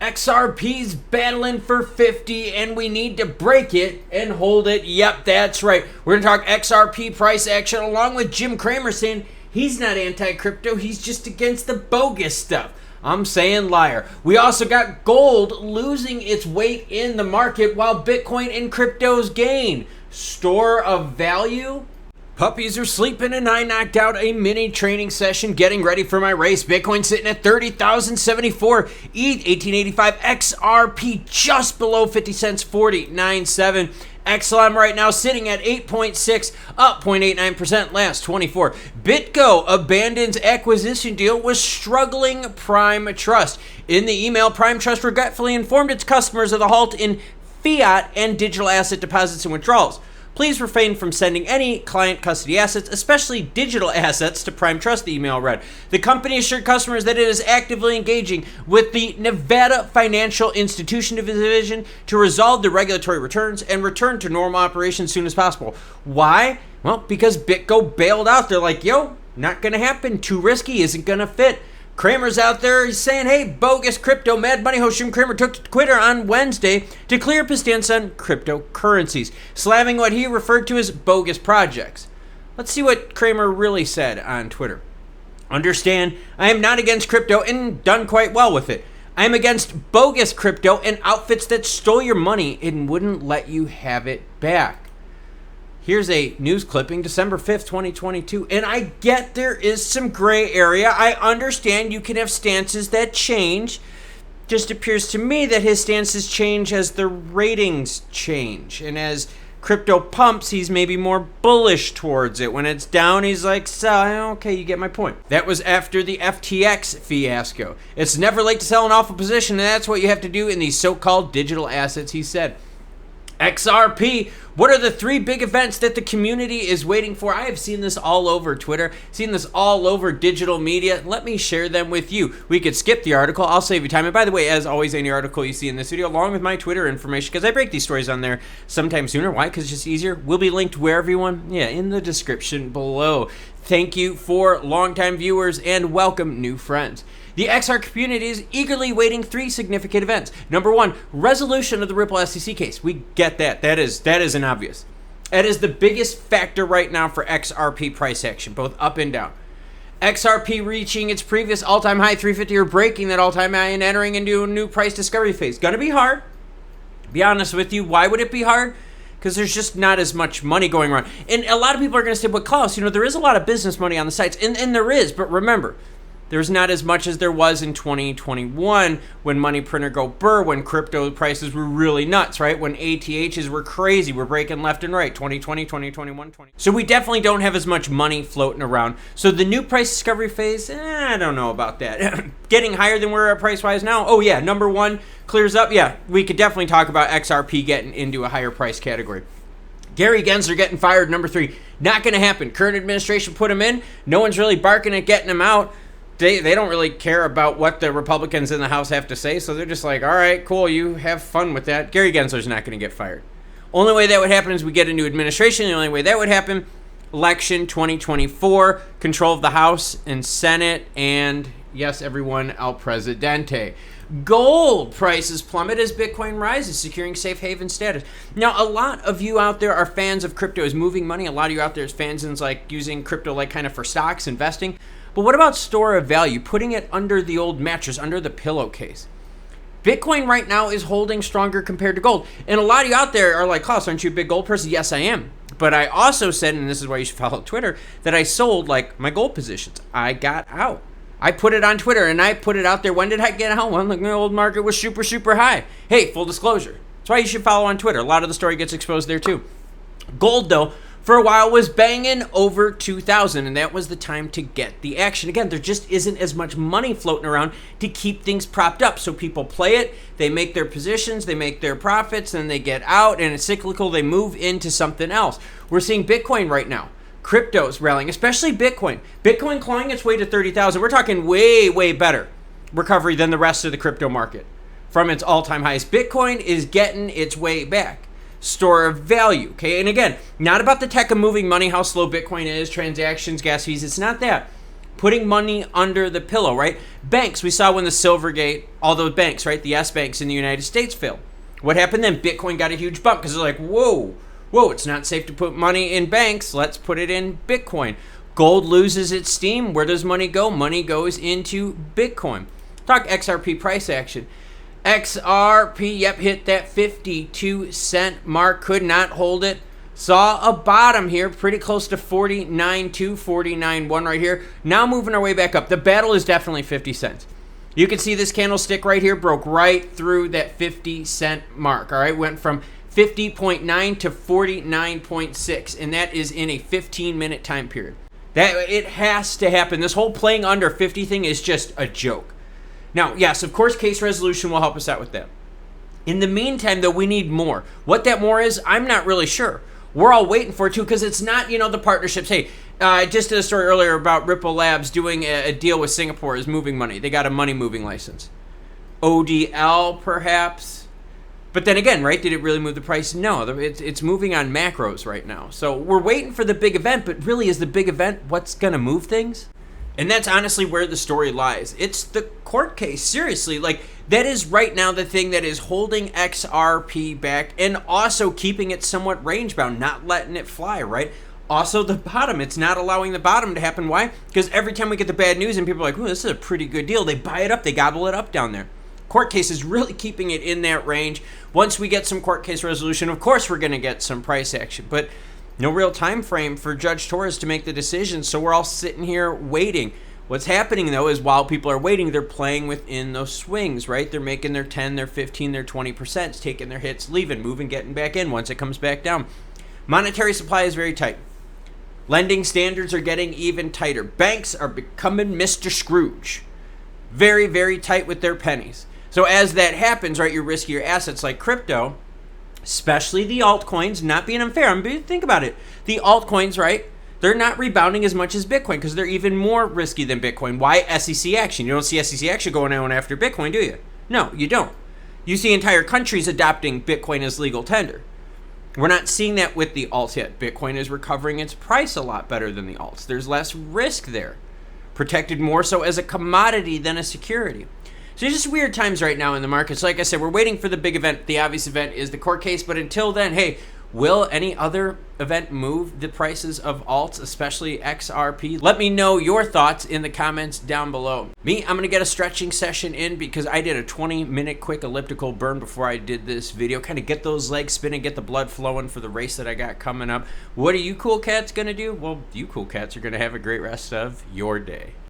XRP's battling for 50 and we need to break it and hold it. Yep, that's right. We're going to talk XRP price action along with Jim Kramer saying he's not anti-crypto, he's just against the bogus stuff. I'm saying liar. We also got gold losing its weight in the market while Bitcoin and cryptos gain. Store of value? Puppies are sleeping and I knocked out a mini training session getting ready for my race. Bitcoin sitting at 30,074, ETH 1885, XRP just below 50 cents, 49.7. XLM right now sitting at 8.6, up 0.89% last 24. BitGo abandons acquisition deal with struggling Prime Trust. In the email, Prime Trust regretfully informed its customers of the halt in fiat and digital asset deposits and withdrawals. Please refrain from sending any client custody assets, especially digital assets, to Prime Trust, the email read. The company assured customers that it is actively engaging with the Nevada Financial Institution Division to resolve the regulatory returns and return to normal operations as soon as possible. Why? Well, because BitGo bailed out. They're like, yo, not going to happen. Too risky, isn't going to fit. Kramer's out there, he's saying, hey, bogus crypto. Mad Money host Jim Kramer took to Twitter on Wednesday to clear up his stance on cryptocurrencies, slamming what he referred to as bogus projects. Let's see what Kramer really said on Twitter. Understand, I am not against crypto and done quite well with it. I am against bogus crypto and outfits that stole your money and wouldn't let you have it back. Here's a news clipping, December 5th, 2022. And I get there is some gray area. I understand you can have stances that change. Just appears to me that his stances change as the ratings change. And as crypto pumps, he's maybe more bullish towards it. When it's down, he's like, so, okay, you get my point. That was after the FTX fiasco. It's never late to sell an awful position, and that's what you have to do in these so-called digital assets, he said. XRP, what are the three big events that the community is waiting for? I have seen this all over Twitter, seen this all over digital media. Let me share them with you. We could skip the article. I'll save you time. And by the way, as always, any article you see in this video, along with my Twitter information, because I break these stories on there sometime sooner. Why? Because it's just easier. Will be linked where, everyone? Yeah, in the description below. Thank you for longtime viewers and welcome new friends. The XR community is eagerly waiting three significant events. Number one, resolution of the Ripple SEC case. We get that. That is an obvious. That is the biggest factor right now for XRP price action, both up and down. XRP reaching its previous all-time high, 350, or breaking that all-time high and entering into a new price discovery phase. Gonna be hard. Be honest with you. Why would it be hard? Because there's just not as much money going around. And a lot of people are going to say, but Klaus, there is a lot of business money on the sites. And there is, but remember, there's not as much as there was in 2021 when money printer go burr, when crypto prices were really nuts, right? When ATHs were crazy, we're breaking left and right, 2020, 2021, 20. So we definitely don't have as much money floating around. So the new price discovery phase, I don't know about that. Getting higher than we're at price-wise now? Oh yeah, number one clears up. Yeah, we could definitely talk about XRP getting into a higher price category. Gary Gensler getting fired, number three. Not going to happen. Current administration put him in. No one's really barking at getting him out. They don't really care about what the Republicans in the House have to say, so they're just like, all right, cool, you have fun with that. Gary Gensler's not going to get fired. Only way that would happen is we get a new administration. The only way that would happen, election 2024, control of the House and Senate, and yes, everyone, El Presidente. Gold prices plummet as Bitcoin rises, securing safe haven status. Now, a lot of you out there are fans of crypto as moving money. A lot of you out there is fans and like using crypto like kind of for stocks, investing. But what about store of value, putting it under the old mattress, under the pillowcase? Bitcoin right now is holding stronger compared to gold. And a lot of you out there are like, Klaus, aren't you a big gold person? Yes, I am. But I also said, and this is why you should follow Twitter, that I sold like my gold positions. I got out. I put it on Twitter and I put it out there. When did I get out? When the gold market was super, super high. Hey, full disclosure. That's why you should follow on Twitter. A lot of the story gets exposed there too. Gold, though, for a while was banging over 2,000, and that was the time to get the action. Again, there just isn't as much money floating around to keep things propped up. So people play it, they make their positions, they make their profits, and they get out, and it's cyclical, they move into something else. We're seeing Bitcoin right now. Crypto's rallying, especially Bitcoin. Bitcoin clawing its way to 30,000. We're talking way, way better recovery than the rest of the crypto market from its all-time highs. Bitcoin is getting its way back. Store of value, okay? And again, not about the tech of moving money, how slow Bitcoin is, transactions, gas fees. It's not that. putting money under the pillow, right? Banks, we saw when the Silvergate, all those banks, right? The S banks in the United States failed. What happened then? Bitcoin got a huge bump because they're like, whoa, it's not safe to put money in banks. Let's put it in Bitcoin. Gold loses its steam. Where does money go? Money goes into Bitcoin. Talk XRP price action. XRP, yep, hit that 52-cent mark. Could not hold it. Saw a bottom here, pretty close to 49.2, 49.1 right here. Now moving our way back up. The battle is definitely 50 cents. You can see this candlestick right here broke right through that 50-cent mark. All right, went from 50.9 to 49.6, and that is in a 15-minute time period. That it has to happen. This whole playing under 50 thing is just a joke. Now, yes, of course, case resolution will help us out with that. In the meantime, though, we need more. What that more is, I'm not really sure. We're all waiting for it too, because it's not, the partnerships. Hey, I just did a story earlier about Ripple Labs doing a deal with Singapore is moving money. They got a money moving license. ODL, perhaps. But then again, right, did it really move the price? No, it's moving on macros right now. So we're waiting for the big event, but really is the big event what's going to move things? And that's honestly where the story lies. It's the court case. Seriously, that is right now the thing that is holding XRP back and also keeping it somewhat range bound, not letting it fly, right? Also the bottom, it's not allowing the bottom to happen. Why? Because every time we get the bad news and people are like, ooh, this is a pretty good deal, they buy it up, they gobble it up down there. Court case is really keeping it in that range. Once we get some court case resolution, of course we're going to get some price action, but no real time frame for Judge Torres to make the decision, so we're all sitting here waiting. What's happening, though, is while people are waiting, they're playing within those swings, right? They're making their 10, their 15, their 20%, taking their hits, leaving, moving, getting back in once it comes back down. Monetary supply is very tight. Lending standards are getting even tighter. Banks are becoming Mr. Scrooge. Very, very tight with their pennies. So as that happens, right, your riskier assets like crypto, especially the altcoins, not being unfair. Think about it. The altcoins, right? They're not rebounding as much as Bitcoin because they're even more risky than Bitcoin. Why SEC action? You don't see SEC action going on after Bitcoin, do you? No, you don't. You see entire countries adopting Bitcoin as legal tender. We're not seeing that with the alts yet. Bitcoin is recovering its price a lot better than the alts. There's less risk there. Protected more so as a commodity than a security. So it's just weird times right now in the markets. Like I said, we're waiting for the big event. The obvious event is the court case. But until then, hey, will any other event move the prices of alts, especially XRP? Let me know your thoughts in the comments down below. Me, I'm going to get a stretching session in because I did a 20-minute quick elliptical burn before I did this video. Kind of get those legs spinning, get the blood flowing for the race that I got coming up. What are you cool cats going to do? Well, you cool cats are going to have a great rest of your day.